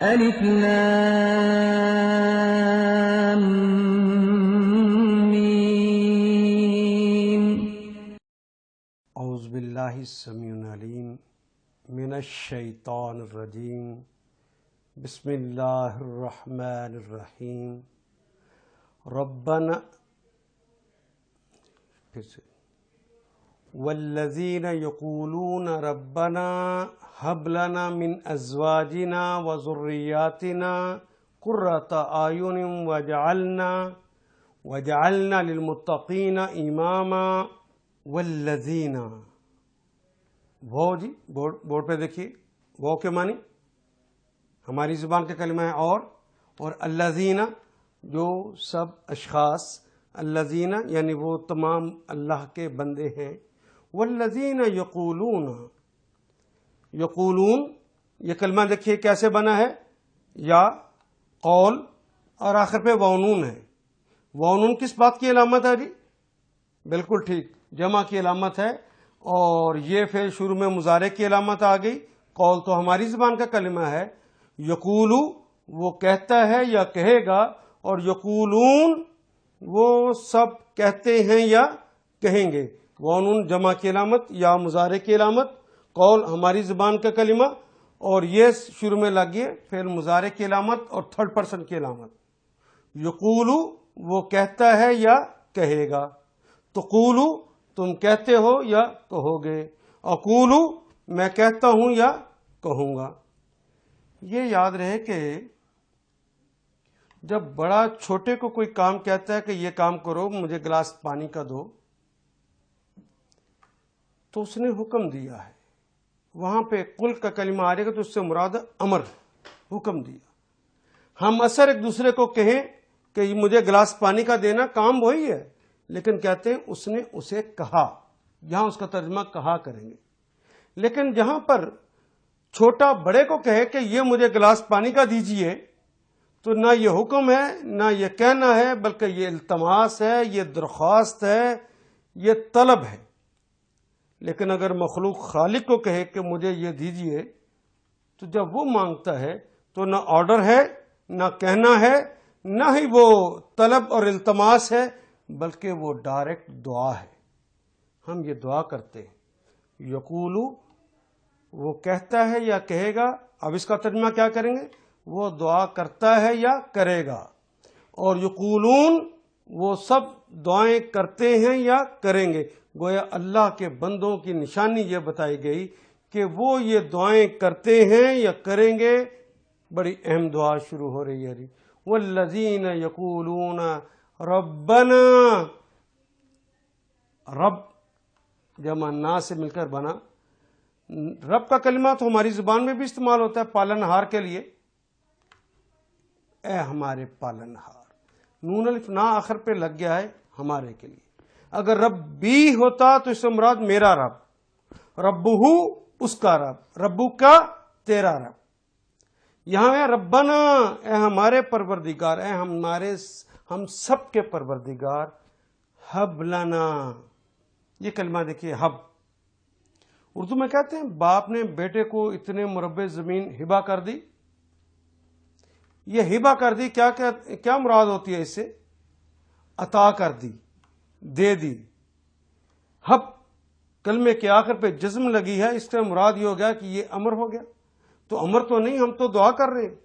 الف لام میم. اعوذ باللہ السمیع العلیم من الشیطان الرجیم. بسم اللہ الرحمن الرحیم. ربنا پھر سے والذین یقولون ربنا هب لنا من ازواجنا وذریاتنا قرۃ اعین وجعلنا للمتقین اماما. والذین، وہ جی بورڈ پہ دیکھیے، وہ کے معنی ہماری زبان کا کلمہ ہے اور الذین جو سب اشخاص، الذین یعنی وہ تمام اللہ کے بندے ہیں. والذین یقولون، یقولون یہ کلمہ دیکھیے کیسے بنا ہے، یا قول اور آخر پہ وونون ہے. وونون کس بات کی علامت ہے جی؟ بالکل ٹھیک، جمع کی علامت ہے. اور یہ پھر شروع میں مضارع کی علامت آ گئی. قول تو ہماری زبان کا کلمہ ہے. یقولو وہ کہتا ہے یا کہے گا، اور یقولون وہ سب کہتے ہیں یا کہیں گے. وونون جمع کی علامت یا مضارع کی علامت، قول ہماری زبان کا کلمہ، اور یہ شروع میں لگیے پھر مضارع کی علامت اور تھرڈ پرسن کی علامت. یقولو وہ کہتا ہے یا کہے گا. تقولو تم کہتے ہو یا کہو گے. اقولو میں کہتا ہوں یا کہوں گا. یہ یاد رہے کہ جب بڑا چھوٹے کو کوئی کام کہتا ہے کہ یہ کام کرو، مجھے گلاس پانی کا دو، تو اس نے حکم دیا ہے. وہاں پہ قل کا کلمہ آ جائے گا تو اس سے مراد امر، حکم دیا. ہم اثر ایک دوسرے کو کہیں کہ مجھے گلاس پانی کا دینا، کام وہی ہے، لیکن کہتے ہیں اس نے اسے کہا. یہاں اس کا ترجمہ کہا کریں گے. لیکن جہاں پر چھوٹا بڑے کو کہے کہ یہ مجھے گلاس پانی کا دیجئے، تو نہ یہ حکم ہے نہ یہ کہنا ہے، بلکہ یہ التماس ہے، یہ درخواست ہے، یہ طلب ہے. لیکن اگر مخلوق خالق کو کہے کہ مجھے یہ دیجئے، تو جب وہ مانگتا ہے تو نہ آرڈر ہے، نہ کہنا ہے، نہ ہی وہ طلب اور التماس ہے، بلکہ وہ ڈائریکٹ دعا ہے. ہم یہ دعا کرتے ہیں. یقولو وہ کہتا ہے یا کہے گا. اب اس کا ترجمہ کیا کریں گے؟ وہ دعا کرتا ہے یا کرے گا. اور یقولون وہ سب دعائیں کرتے ہیں یا کریں گے. گویا اللہ کے بندوں کی نشانی یہ بتائی گئی کہ وہ یہ دعائیں کرتے ہیں یا کریں گے. بڑی اہم دعا شروع ہو رہی ہے. والذین یقولون ربنا، رب جمع نا سے مل کر بنا. رب کا کلمہ تو ہماری زبان میں بھی استعمال ہوتا ہے پالن ہار کے لیے. اے ہمارے پالن ہار، نون الف نا آخر پہ لگ گیا ہے ہمارے کے لیے. اگر رب بھی ہوتا تو اس سے مراد میرا رب، ربہو اس کا رب، ربو کا تیرا رب. یہاں ہے ربنا اے ہمارے پروردگار، اے ہم سب کے پروردگار. ہب لنا، یہ کلمہ دیکھیے ہب. اردو میں کہتے ہیں باپ نے بیٹے کو اتنے مربع زمین ہبا کر دی. یہ ہبا کر دی کیا مراد ہوتی ہے اس سے؟ عطا کر دی، دے دی. ہب کلمے کے آخر پہ جزم لگی ہے، اس سے مراد یہ ہو گیا کہ یہ امر ہو گیا. تو امر تو نہیں، ہم تو دعا کر رہے ہیں.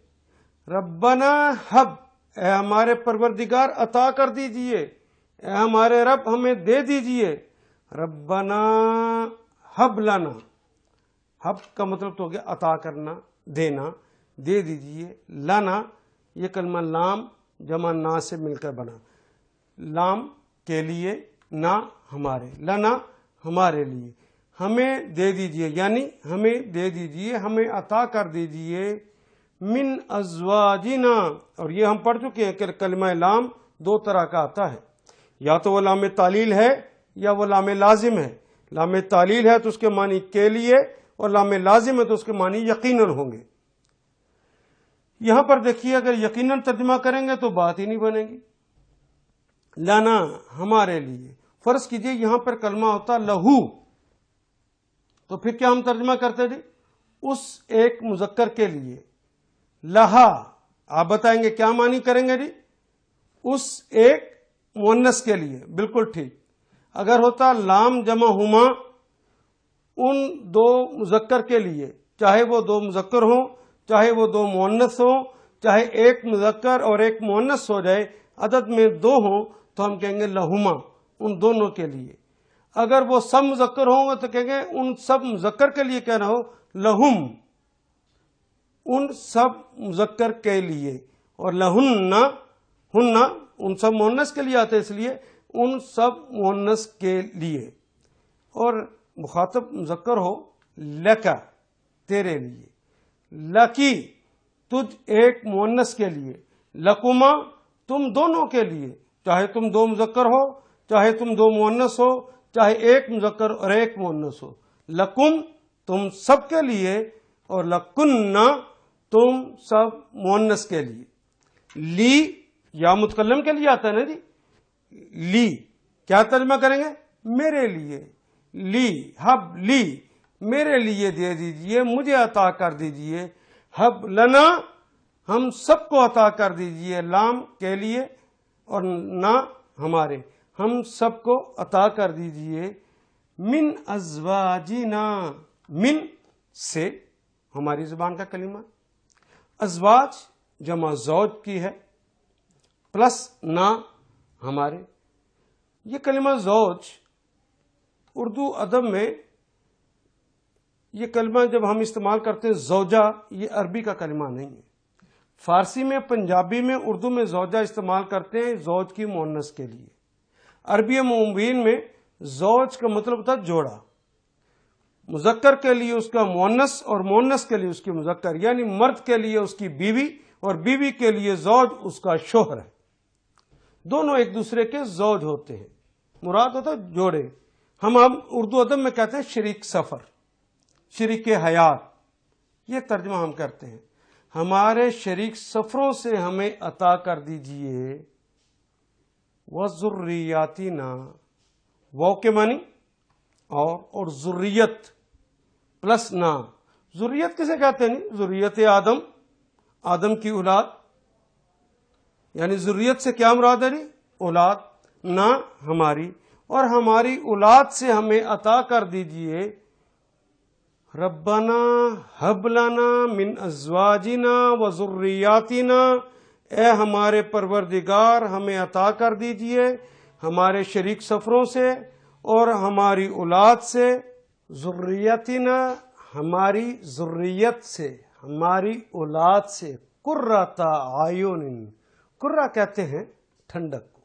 ربنا ہب، اے ہمارے پروردگار عطا کر دیجئے، اے ہمارے رب ہمیں دے دیجئے. ربنا ہب لنا، ہب کا مطلب تو ہو گیا عطا کرنا، دینا، دے دیجئے. لنا یہ کلمہ لام جمع نا سے مل کر بنا. لام کے لیے، نا ہمارے، لنا ہمارے لیے. ہمیں دے دیجئے یعنی ہمیں دے دیجئے، ہمیں عطا کر دیجئے. من ازواجنا، اور یہ ہم پڑھ چکے ہیں کہ کلمہ لام دو طرح کا آتا ہے، یا تو وہ لام تعلیل ہے یا وہ لام لازم ہے. لام تعلیل ہے تو اس کے معنی کے لیے، اور لام لازم ہے تو اس کے معنی یقیناً ہوں گے. یہاں پر دیکھیے اگر یقیناً ترجمہ کریں گے تو بات ہی نہیں بنے گی. لانا ہمارے لیے. فرض کیجئے یہاں پر کلمہ ہوتا لہو، تو پھر کیا ہم ترجمہ کرتے تھے؟ اس ایک مذکر کے لیے. لہا آپ بتائیں گے کیا معنی کریں گے جی؟ اس ایک مؤنث کے لیے، بالکل ٹھیک. اگر ہوتا لام جمع ہما ان دو مذکر کے لیے، چاہے وہ دو مذکر ہوں چاہے وہ دو مؤنث ہوں، چاہے ایک مذکر اور ایک مؤنث ہو جائے، عدد میں دو ہوں تو ہم کہیں گے لہما، ان دونوں کے لیے. اگر وہ سب مذکر ہوں گے تو کہیں گے ان سب مذکر کے لیے کہنا ہو لہم، ان سب مذکر کے لیے. اور لہن، ہن ان سب مؤنث کے لیے آتے، اس لیے ان سب مؤنث کے لیے. اور مخاطب مذکر ہو لکا، تیرے لیے. لکی، تجھ ایک مؤنث کے لیے. لکما، تم دونوں کے لیے، چاہے تم دو مذکر ہو چاہے تم دو مؤنث ہو، چاہے ایک مذکر اور ایک مؤنث ہو. لکم، تم سب کے لیے. اور لکنہ، تم سب مؤنث کے لیے. لی، یا متکلم کے لیے آتا ہے نا جی. لی کیا ترجمہ کریں گے؟ میرے لیے. لی حب لی، میرے لیے دے دیجئے، مجھے عطا کر دیجئے. حب لنا، ہم سب کو عطا کر دیجئے. لام کے لیے اور نہ ہمارے، ہم سب کو عطا کر دیجئے. من ازواجنا، من سے ہماری زبان کا کلمہ. ازواج جمع زوج کی ہے، پلس نہ ہمارے. یہ کلمہ زوج اردو ادب میں، یہ کلمہ جب ہم استعمال کرتے ہیں زوجہ، یہ عربی کا کلمہ نہیں ہے. فارسی میں، پنجابی میں، اردو میں زوجہ استعمال کرتے ہیں زوج کی مؤنث کے لیے. عربی مبین میں زوج کا مطلب ہوتا ہے جوڑا. مذکر کے لیے اس کا مؤنث اور مؤنث کے لیے اس کی مذکر، یعنی مرد کے لیے اس کی بیوی اور بیوی کے لیے زوج اس کا شوہر ہے. دونوں ایک دوسرے کے زوج ہوتے ہیں. مراد ہوتا ہے جوڑے. ہم اردو ادب میں کہتے ہیں شریک سفر، شریک حیات، یہ ترجمہ ہم کرتے ہیں. ہمارے شریک سفروں سے ہمیں عطا کر دیجئے. وَذُرِّيَّاتِنَا، واو کے معنی اور ذریت پلس نا. ذریت کسے کہتے ہیں؟ ذریت آدم، آدم کی اولاد. یعنی ذریت سے کیا مراد ہے؟ اولاد. نہ ہماری، اور ہماری اولاد سے ہمیں عطا کر دیجئے. ربنا ہب لنا من ازواجنا و ذریاتنا، اے ہمارے پروردگار ہمیں عطا کر دیجئے ہمارے شریک سفروں سے اور ہماری اولاد سے. ذریتنا، ہماری ذریت سے، ہماری اولاد سے. قرۃ اعین، قرہ کہتے ہیں ٹھنڈک کو،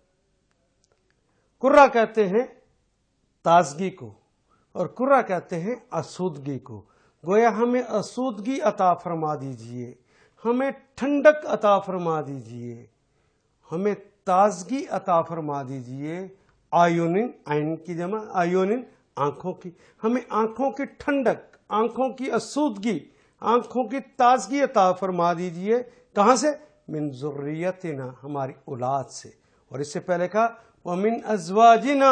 قرہ کہتے ہیں تازگی کو، اور قرہ کہتے ہیں آسودگی کو. گویا ہمیں آسودگی عطا فرما دیجئے، ہمیں ٹھنڈک عطا فرما دیجئے، ہمیں تازگی عطا فرما دیجئے. آیون، عین کی جمع آیون، آنکھوں کی. ہمیں آنکھوں کی ٹھنڈک، آنکھوں کی آسودگی، آنکھوں کی تازگی عطا فرما دیجئے. کہاں سے؟ من ذریتنا، ہماری اولاد سے. اور اس سے پہلے کہا ومن ازواجنا،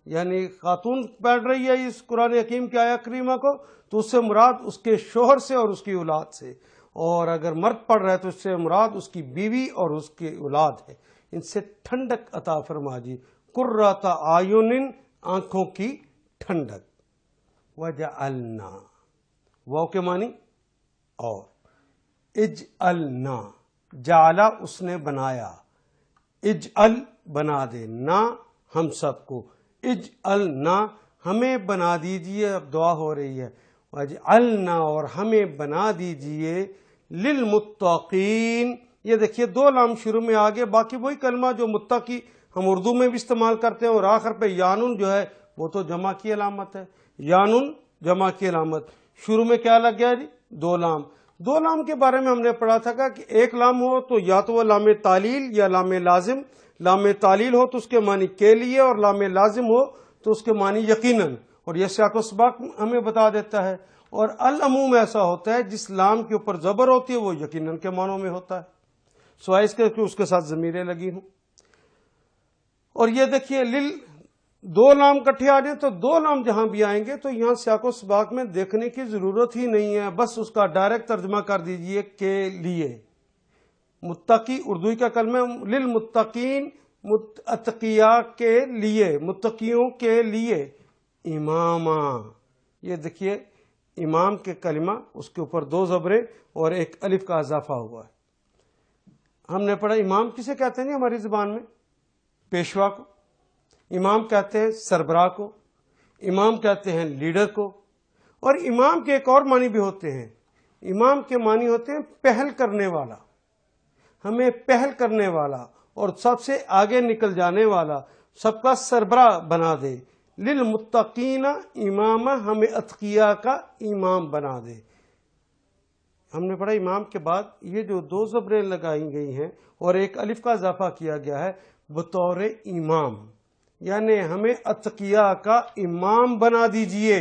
یعنی خاتون پڑھ رہی ہے اس قرآن حکیم کی آیہ کریمہ کو تو اس سے مراد اس کے شوہر سے اور اس کی اولاد سے. اور اگر مرد پڑھ رہا ہے تو اس سے مراد اس کی بیوی اور اس کی اولاد ہے. ان سے ٹھنڈک عطا فرما دی. قرۃ اعین، آنکھوں کی ٹھنڈک. وجعلنا، واو کے معنی اور. اجعلنا، جعلا اس نے بنایا، اجعل بنا دے، نا ہم سب کو. اجعلنا، ہمیں بنا دیجئے. اب دعا ہو رہی ہے. وجعلنا، اور ہمیں بنا دیجئے. للمتقین، یہ دیکھیے دو لام شروع میں آگے، باقی وہی کلمہ جو متقی ہم اردو میں بھی استعمال کرتے ہیں. اور آخر پہ یانن جو ہے وہ تو جمع کی علامت ہے. یانن جمع کی علامت. شروع میں کیا لگ گیا جی؟ دو لام. دو لام کے بارے میں ہم نے پڑھا تھا کہ ایک لام ہو تو یا تو وہ لام تعلیل یا لام لازم. لام تعلیل ہو تو اس کے معنی کے لیے، اور لام لازم ہو تو اس کے معنی یقیناً. اور یہ سیاق و سباق ہمیں بتا دیتا ہے. اور العموم ایسا ہوتا ہے جس لام کے اوپر زبر ہوتی ہے وہ یقیناً کے معنوں میں ہوتا ہے، سوائے اس کے کہ اس کے ساتھ ضمیریں لگی ہوں. اور یہ دیکھیے دو لام کٹھے آ جائیں تو دو لام جہاں بھی آئیں گے تو یہاں سیاق و سباق میں دیکھنے کی ضرورت ہی نہیں ہے، بس اس کا ڈائریکٹ ترجمہ کر دیجئے کے لیے۔ متقی اردوئی کا کلمہ للمتقین، اتقیاء کے لیے، متقیوں کے لیے۔ اماما، یہ دیکھیے امام کے کلمہ، اس کے اوپر دو زبریں اور ایک الف کا اضافہ ہوا ہے۔ ہم نے پڑھا امام کسے کہتے ہیں ہماری زبان میں؟ پیشوا کو۔ امام کہتے ہیں سربراہ کو، امام کہتے ہیں لیڈر کو، اور امام کے ایک اور معنی بھی ہوتے ہیں۔ امام کے معنی ہوتے ہیں پہل کرنے والا، ہمیں پہل کرنے والا اور سب سے آگے نکل جانے والا، سب کا سربراہ بنا دے۔ للمتقین امامہ، ہمیں اتقیاء کا امام بنا دے۔ ہم نے پڑھا امام کے بعد یہ جو دو زبریں لگائی گئی ہیں اور ایک الف کا اضافہ کیا گیا ہے بطور امام، یعنی ہمیں اتقیاء کا امام بنا دیجئے،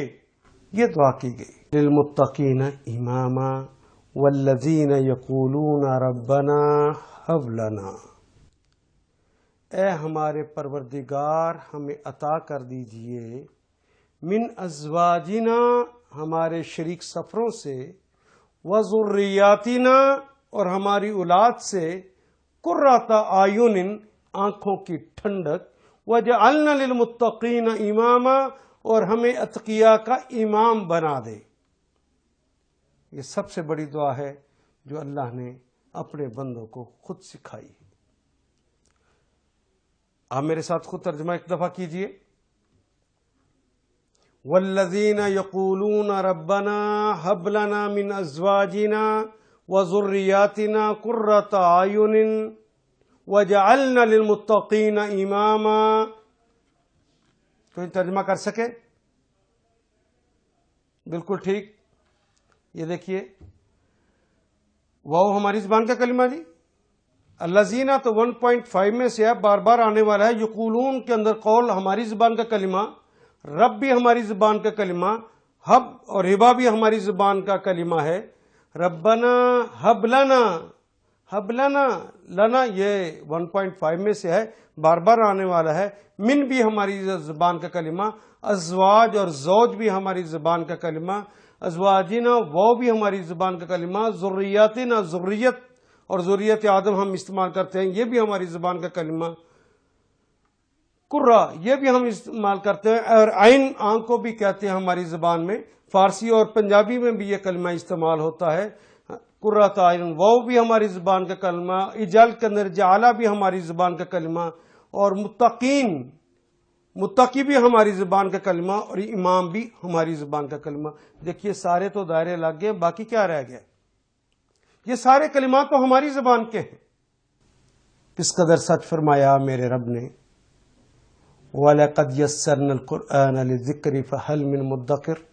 یہ دعا کی گئی۔ للمتقین اماما والذین یقولون ربنا ہب لنا، اے ہمارے پروردگار ہمیں عطا کر دیجئے، من ازواجنا، ہمارے شریک سفروں سے، وذریاتنا، اور ہماری اولاد سے، قرۃ اعین، آنکھوں کی ٹھنڈک، وجعلنا للمتقین اماما، اور ہمیں اتقیاء کا امام بنا دے۔ یہ سب سے بڑی دعا ہے جو اللہ نے اپنے بندوں کو خود سکھائی ہے۔ آپ میرے ساتھ خود ترجمہ ایک دفعہ کیجئے۔ والذین یقولون ربنا ہب لنا من ازواجنا وذریاتنا قرۃ اعین وجعلنا للمتقین اماما۔ کوئی ترجمہ کر سکے؟ بالکل ٹھیک۔ یہ دیکھیے واو ہماری زبان کا کلمہ جی، الذین تو 1.5 میں سے ہے، بار بار آنے والا ہے۔ یقولون کے اندر قول ہماری زبان کا کلمہ، رب بھی ہماری زبان کا کلمہ، حب اور ہبا بھی ہماری زبان کا کلمہ ہے۔ ربنا حب لنا، حب لنا، لنا یہ 1.5 میں سے ہے، بار بار آنے والا ہے۔ من بھی ہماری زبان کا کلمہ، ازواج اور زوج بھی ہماری زبان کا کلمہ، ازواجنا وہ بھی ہماری زبان کا کلمہ، ذریاتنا ذریت اور ذریت آدم ہم استعمال کرتے ہیں، یہ بھی ہماری زبان کا کلمہ، قرہ یہ بھی ہم استعمال کرتے ہیں، اور عین آنکھ کو بھی کہتے ہیں ہماری زبان میں، فارسی اور پنجابی میں بھی یہ کلمہ استعمال ہوتا ہے۔ قرۃ اعین وہ بھی ہماری زبان کا کلمہ، اجل کے اندر جعلہ بھی ہماری زبان کا کلمہ، اور متقین متقی بھی ہماری زبان کا کلمہ، اور امام بھی ہماری زبان کا کلمہ۔ دیکھیے سارے تو دائرے لگ گئے، باقی کیا رہ گیا؟ یہ سارے کلمات تو ہماری زبان کے ہیں۔ کس قدر سچ فرمایا میرے رب نے، وَلَقَدْ يَسَّرْنَا الْقُرْآنَ لِلذِّكْرِ فَهَلْ مِن مُدَّكِرٍ۔